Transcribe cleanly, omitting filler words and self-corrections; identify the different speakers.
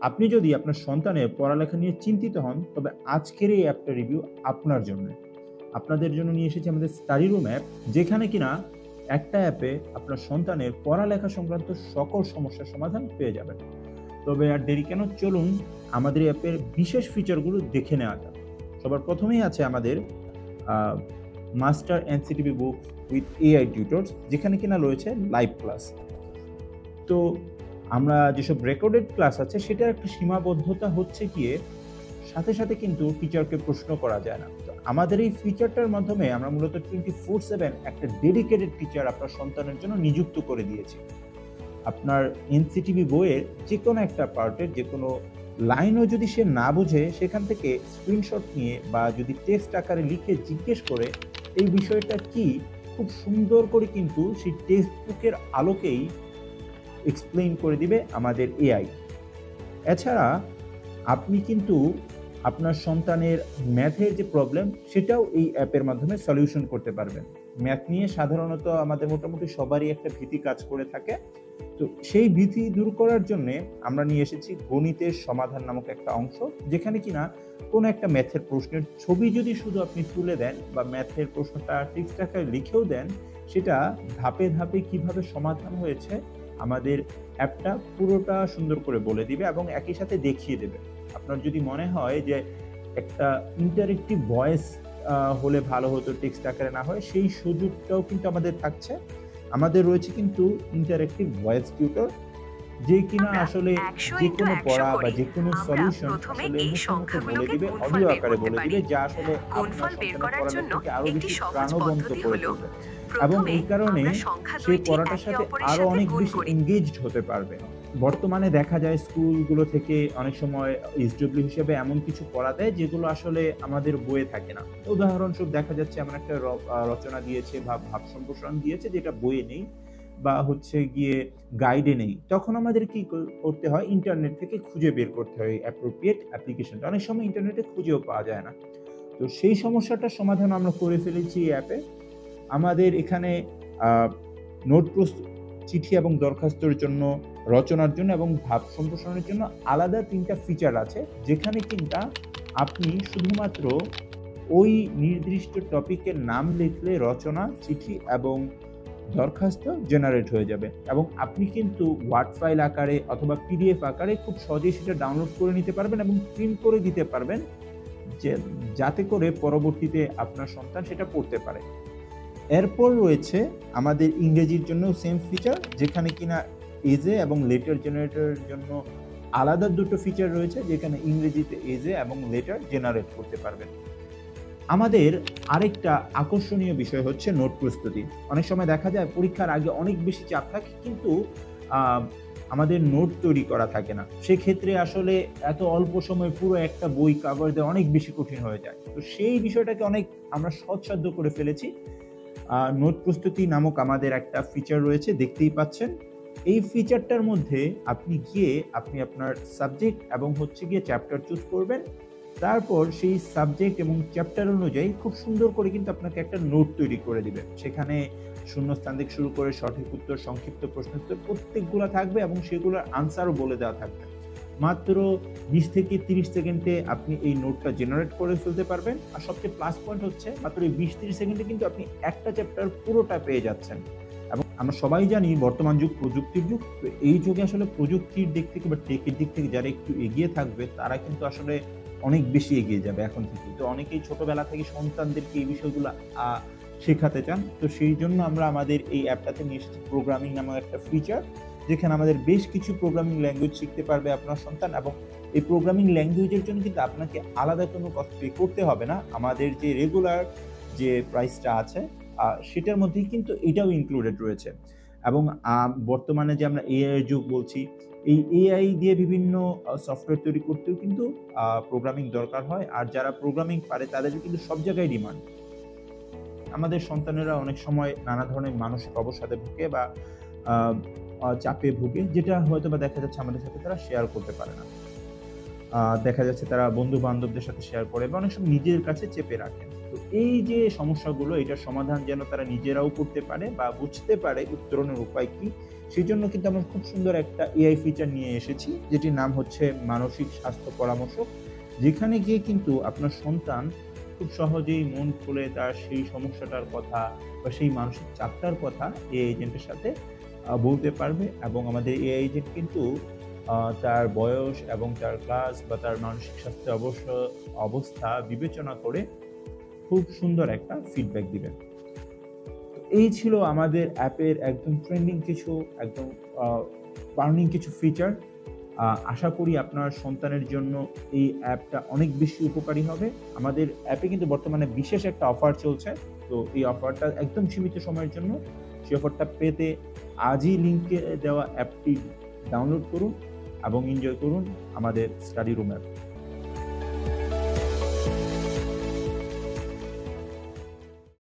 Speaker 1: আপনি যদি আপনার সন্তানের পড়ালেখা নিয়ে চিন্তিত হন, তবে আজকের এই অ্যাপটা রিভিউ আপনার জন্য। আপনাদের জন্য নিয়ে এসেছি আমাদের স্টাডি রুম অ্যাপ, যেখানে কিনা একটা অ্যাপে আপনার সন্তানের পড়ালেখা সংক্রান্ত সকল সমস্যার সমাধান পেয়ে যাবেন। তবে আর দেরি কেন, চলুন আমাদের অ্যাপের বিশেষ ফিচারগুলো দেখে নেওয়া যাক। সবার প্রথমেই আছে আমাদের master NCTB book with AI tutors, যেখানে কিনা রয়েছে লাইভ ক্লাস। তো আমরা যেসব রেকর্ডেড ক্লাস আছে সেটার একটা সীমাবদ্ধতা হচ্ছে গিয়ে সাথে সাথে কিন্তু টিচারকে প্রশ্ন করা যায় না। তো আমাদের এই ফিচারটার মাধ্যমে আমরা মূলত 24/7 একটা ডেডিকেটেড টিচার আপনার সন্তানের জন্য নিযুক্ত করে দিয়েছি। আপনার এনসিটিভি বইয়ের যে কোনো একটা পার্টের যে কোনো লাইনও যদি সে না বুঝে, সেখান থেকে স্ক্রিনশট নিয়ে বা যদি টেক্সট আকারে লিখে জিজ্ঞেস করে এই বিষয়টা কি, খুব সুন্দর করে কিন্তু সেই টেক্সট বুকের আলোকেই এক্সপ্লেইন করে দিবে আমাদের এআই। এছাড়া আপনি কিন্তু আপনার সন্তানের ম্যাথের যে প্রবলেম সেটাও এই অ্যাপের মাধ্যমে সলিউশন করতে পারবেন। ম্যাথ নিয়ে সাধারণত আমাদের মোটামুটি সবারই একটা ভীতি কাজ করে থাকে। তো সেই ভীতি দূর করার জন্য আমরা নিয়ে এসেছি গণিতের সমাধান নামক একটা অংশ, যেখানে কিনা কোনো একটা ম্যাথের প্রশ্নের ছবি যদি শুধু আপনি তুলে দেন বা ম্যাথের প্রশ্নটা টেক্সট আকারে লিখেও দেন, সেটা ধাপে ধাপে কিভাবে সমাধান হয়েছে আমাদের অ্যাপটা পুরোটা সুন্দর করে বলে দিবে এবং একই সাথে দেখিয়ে দেবে। আপনার যদি মনে হয় যে একটা ইন্টারেক্টিভ ভয়েস হলে ভালো হতো, টেক্সট আকারে না হয়, সেই সুযোগটাও কিন্তু আমাদের থাকছে। আমাদের রয়েছে কিন্তু ইন্টারেক্টিভ ভয়েস টিউটর, যে কিনা
Speaker 2: আমরা
Speaker 1: আসলে
Speaker 2: ১০০
Speaker 1: যে
Speaker 2: *
Speaker 1: কোনো
Speaker 2: ১০০
Speaker 1: পড়া বা
Speaker 2: করি।
Speaker 1: যে কোনো
Speaker 2: আমরা
Speaker 1: সলিউশন
Speaker 2: প্রথমে
Speaker 1: আসলে
Speaker 2: এই
Speaker 1: মুখে মুখে বলে
Speaker 2: সংখ্যাগুলোকে
Speaker 1: দিবে,
Speaker 2: গুণফল
Speaker 1: অডিও
Speaker 2: বের
Speaker 1: আকারে
Speaker 2: করতে
Speaker 1: বলে
Speaker 2: পারি।
Speaker 1: দিবে, যা আসলে আপনার
Speaker 2: গুণফল বের
Speaker 1: সন্তানের
Speaker 2: করার জন্য
Speaker 1: পড়ালেখাকে আরো
Speaker 2: একটি
Speaker 1: বেশি
Speaker 2: সহজ
Speaker 1: প্রাণবন্ত
Speaker 2: পদ্ধতি
Speaker 1: করে
Speaker 2: হলো,
Speaker 1: তুলবে এবং
Speaker 2: প্রথমে
Speaker 1: এই কারণে
Speaker 2: আমরা সংখ্যা
Speaker 1: সেই
Speaker 2: দুইটি
Speaker 1: পড়াটার
Speaker 2: একে
Speaker 1: সাথে
Speaker 2: অপরের
Speaker 1: আরো
Speaker 2: সাথে
Speaker 1: অনেক
Speaker 2: গুণ
Speaker 1: বেশি
Speaker 2: করি।
Speaker 1: এনগেজড হতে পারবে। বর্তমানে দেখা যায় স্কুলগুলো থেকে অনেক সময় এসডব্লিউ হিসেবে এমন কিছু পড়া দেয় যেগুলো আসলে আমাদের বইয়ে থাকে না। উদাহরণস্বরূপ দেখা যাচ্ছে এমন একটা রচনা দিয়েছে বা ভাব সম্প্রসারণ দিয়েছে যেটা বইয়ে নেই বা হচ্ছে গিয়ে গাইডে নেই। তখন আমাদের কি করতে হয়, ইন্টারনেট থেকে খুঁজে বের করতে হয় অ্যাপ্রোপ্রিয়েট অ্যাপ্লিকেশনটা। অনেক সময় ইন্টারনেটে খুঁজেও পাওয়া যায় না। তো সেই সমস্যাটার সমাধান আমরা করে ফেলেছি এই অ্যাপে। আমাদের এখানে আ নোট চিঠি এবং দরখাস্তের জন্য, রচনার জন্য এবং ভাব সম্প্রসারণের জন্য আলাদা ৩ টা ফিচার আছে, যেখানে কিন্তা আপনি শুধুমাত্র ওই নির্দিষ্ট টপিকের নাম লিখলে রচনা, চিঠি এবং দরখাস্ত জেনারেট হয়ে যাবে এবং আপনি কিন্তু ওয়ার্ড ফাইল আকারে অথবা পিডিএফ আকারে খুব সহজেই সেটা ডাউনলোড করে নিতে পারবেন এবং প্রিন্ট করে দিতে পারবেন, যে যাতে করে পরবর্তীতে আপনার সন্তান সেটা পড়তে পারে। এরপর রয়েছে আমাদের ইংরেজির জন্য সেম ফিচার, যেখানে কিনা এজে এবং লেটার জেনারেটরের জন্য আলাদা দুটো ফিচার রয়েছে, যেখানে ইংরেজিতে এজে এবং লেটার জেনারেট করতে পারবেন। আমাদের আরেকটা আকর্ষণীয় বিষয় হচ্ছে নোট প্রস্তুতি। অনেক সময় দেখা যায় পরীক্ষার আগে অনেক বেশি চাপ থাকে, কিন্তু আমাদের নোট তৈরি করা থাকে না। সেক্ষেত্রে আসলে এত অল্প সময়ে পুরো একটা বই কভার দেওয়া অনেক বেশি কঠিন হয়ে যায়। তো সেই বিষয়টাকে অনেক আমরা সহজসাধ্য করে ফেলেছি। নোট প্রস্তুতি নামক আমাদের একটা ফিচার রয়েছে, দেখতেই পাচ্ছেন। এই ফিচারটার মধ্যে আপনি গিয়ে আপনি আপনার সাবজেক্ট এবং হচ্ছে গিয়ে চ্যাপ্টার চুজ করবেন। তারপর সেই সাবজেক্ট এবং চ্যাপ্টার অনুযায়ী খুব সুন্দর করে কিন্তু আপনাকে একটা নোট তৈরি করে দিবে। সেখানে শূন্যস্থান থেকে শুরু করে সঠিক উত্তর, সংক্ষিপ্ত প্রশ্নোত্তর প্রত্যেকগুলা থাকবে এবং সেগুলোর আনসারও বলে দেওয়া থাকবে। মাত্র ২০ থেকে ৩০ সেকেন্ডে আপনি এই নোটটা জেনারেট করে ফেলতে পারবেন। আর সবচেয়ে প্লাস পয়েন্ট হচ্ছে মাত্র এই ২০-৩০ সেকেন্ডে কিন্তু আপনি একটা চ্যাপ্টার পুরোটা পেয়ে যাচ্ছেন। এবং আমরা সবাই জানি বর্তমান যুগ প্রযুক্তির যুগ। তো এই যুগে আসলে প্রযুক্তির দিক থেকে বা টেকের দিক থেকে যারা একটু এগিয়ে থাকবে তারা কিন্তু আসলে অনেক বেশি এগিয়ে যাবে এখন থেকে। তো অনেকেই ছোটবেলা থেকে সন্তানদেরকে এই বিষয়গুলো শেখাতে চান। তো সেই জন্য আমরা আমাদের এই অ্যাপটাতে নিয়ে এসেছি প্রোগ্রামিং নামক একটা ফিচার, যেখানে আমাদের বেশ কিছু প্রোগ্রামিং ল্যাঙ্গুয়েজ শিখতে পারবে আপনার সন্তান এবং এই প্রোগ্রামিং ল্যাঙ্গুয়েজের জন্য কিন্তু আপনাকে আলাদা কোনো কস্ট পে করতে হবে না। আমাদের যে রেগুলার যে প্রাইসটা আছে সেটার মধ্যেই কিন্তু এটাও ইনক্লুডেড রয়েছে। এবং বর্তমানে যে আমরা এআই এর যুগ বলছি, এই এআই দিয়ে বিভিন্ন সফটওয়্যার তৈরি করতেও কিন্তু প্রোগ্রামিং দরকার হয়। আর যারা প্রোগ্রামিং পারে তাদের কিন্তু সব জায়গায় ডিমান্ড। আমাদের সন্তানেরা অনেক সময় নানা ধরনের মানসিক অবসাদে ভুগে বা আ আ চাপে ভুগে, যেটা হয়তোবা দেখা যাচ্ছে আমাদের সাথে তারা শেয়ার করতে পারে না। দেখা যাচ্ছে তারা বন্ধু-বান্ধবদের সাথে শেয়ার করে বা অনেক সময় নিজের কাছে চেপে রাখে। তো এই যে সমস্যাগুলো, এটার সমাধান যেন তারা নিজেরাও করতে পারে বা বুঝতে পারে উত্তরণের উপায় কি, সেজন্য কিন্তু আমরা খুব সুন্দর একটা এআই ফিচার নিয়ে এসেছি, যেটির নাম হচ্ছে মানসিক স্বাস্থ্য পরামর্শক। যেখানে গিয়ে কিন্তু আপনার সন্তান খুব সহজেই মন খুলে তার সেই সমস্যাটার কথা বা সেই মানসিক চাপটার কথা এআই এজেন্টের সাথে বলতে পারবে, এবং আমাদের এআই এজেন্ট কিন্তু তার বয়স এবং তার ক্লাস বা তার মানসিক স্বাস্থ্যের অবস্থা বিবেচনা করে খুব সুন্দর একটা ফিডব্যাক দিবেন। তো এই ছিল আমাদের অ্যাপের একদম ট্রেন্ডিং কিছু, একদম বার্নিং কিছু ফিচার। আশা করি আপনার সন্তানের জন্য এই অ্যাপটা অনেক বেশি উপকারী হবে। আমাদের অ্যাপে কিন্তু বর্তমানে বিশেষ একটা অফার চলছে। তো এই অফারটা একদম সীমিত সময়ের জন্য। সেই অফারটা পেতে আজই লিংকে দেওয়া অ্যাপটি ডাউনলোড করুন এবং এনজয় করুন আমাদের স্টাডি রুম অ্যাপ।